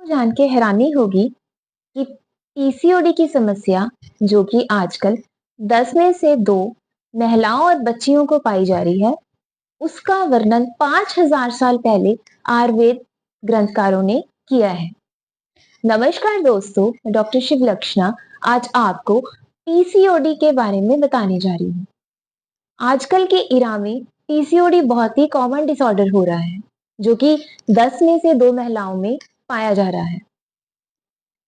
जान के हैरानी होगी कि पीसीओडी की समस्या जो कि आजकल 10 में से 2 महिलाओं और बच्चियों को पाई जा रही है, उसका वर्णन 5000 साल पहले आयुर्वेद ग्रंथकारों ने किया है। नमस्कार दोस्तों, मैं डॉक्टर शिव लक्षणा आज आपको पीसीओडी के बारे में बताने जा रही हूँ। आजकल के इरा में पीसीओडी बहुत ही कॉमन डिसऑर्डर हो रहा है, जो कि 10 में से 2 महिलाओं में पाया जा रहा है।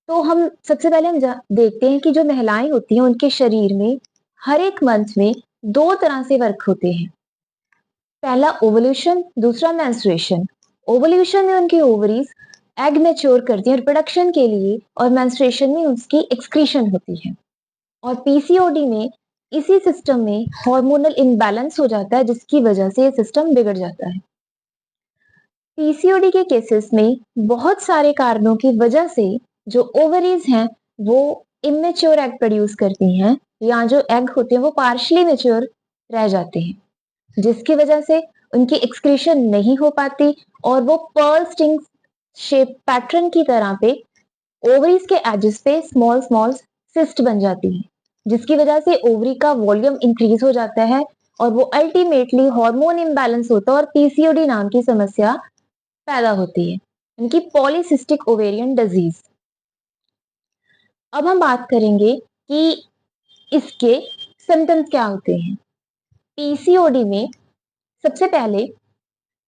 तो हम सबसे पहले देखते हैं कि जो महिलाएं होती हैं उनके शरीर में हर एक मंथ में 2 तरह से वर्क होते हैं। पहला ओवुलेशन, दूसरा मेंस्ट्रुएशन। ओवुलेशन में उनकी ओवरीज एग मैच्योर करती हैं रिप्रोडक्शन के लिए, और मेंस्ट्रुएशन में उसकी एक्सक्रीशन होती है। और पीसीओडी में इसी सिस्टम में हार्मोनल इम्बैलेंस हो जाता है, जिसकी वजह से ये सिस्टम बिगड़ जाता है। पीसीओडी के केसेस में बहुत सारे कारणों की वजह से जो ओवरीज हैं वो इमेच्योर एग प्रोड्यूस करती हैं, या जो एग होते हैं वो पार्शली मेच्योर रह जाते हैं, जिसकी वजह से उनकी एक्सक्रीशन नहीं हो पाती और वो पर्ल स्टिंग शेप पैटर्न की तरह पे ओवरीज के एजेस पे स्मॉल स्मॉल सिस्ट बन जाती है, जिसकी वजह से ओवरी का वॉल्यूम इंक्रीज हो जाता है और वो अल्टीमेटली हार्मोन इम्बैलेंस होता है और पीसीओडी नाम की समस्या पैदा होती है, इनकी पॉलीसिस्टिक ओवेरियन डिजीज। अब हम बात करेंगे कि इसके सिम्टम्स क्या होते हैं। पीसीओडी में सबसे पहले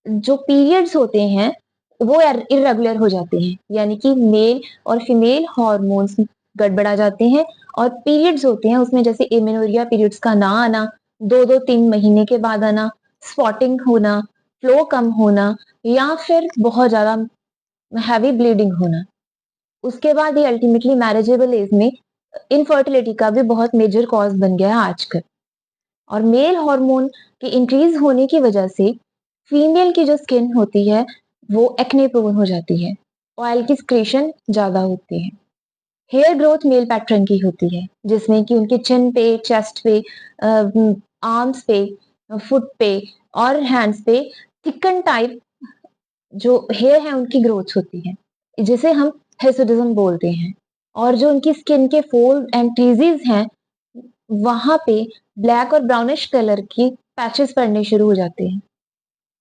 जो पीरियड्स होते हैं वो इरेगुलर हो जाते हैं, यानी कि मेल और फीमेल हार्मोन्स गड़बड़ा जाते हैं। और पीरियड्स होते हैं उसमें जैसे एमेनोरिया पीरियड्स का ना आना, 2-2-3 महीने के बाद आना, स्पॉटिंग होना, फ्लो कम होना, या फिर बहुत ज्यादा हैवी ब्लीडिंग होना। उसके बाद ये अल्टीमेटली मैरिजेबल एज में इनफर्टिलिटी का भी बहुत मेजर कॉज बन गया है आजकल। और मेल हार्मोन के इंक्रीज होने की वजह से फीमेल की जो स्किन होती है वो एक्ने प्रोन हो जाती है, ऑयल की सिक्रेशन ज्यादा होती है। हेयर ग्रोथ मेल पैटर्न की होती है, जिसमें कि उनके चिन पे, चेस्ट पे, आर्म्स पे, फुट पे और हैंड्स पे थिकन टाइप जो हेयर है उनकी ग्रोथ होती है, जिसे हम हिर्सुटिज्म बोलते हैं। और जो उनकी स्किन के फोल्ड एंड क्रीजेस हैं वहां पे ब्लैक और ब्राउनिश कलर की पैचेस पड़ने शुरू हो जाते हैं।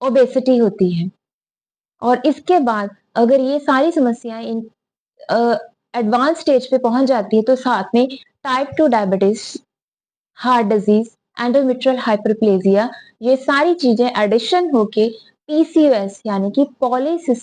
ओबेसिटी होती है। और इसके बाद अगर ये सारी समस्याएं इन एडवांस स्टेज पे पहुंच जाती है तो साथ में type 2 diabetes, heart disease, endometrial hyperplasia, ये सारी चीजें एडिशन होके पीसीओएस यानी कि पॉलीसिस्टिक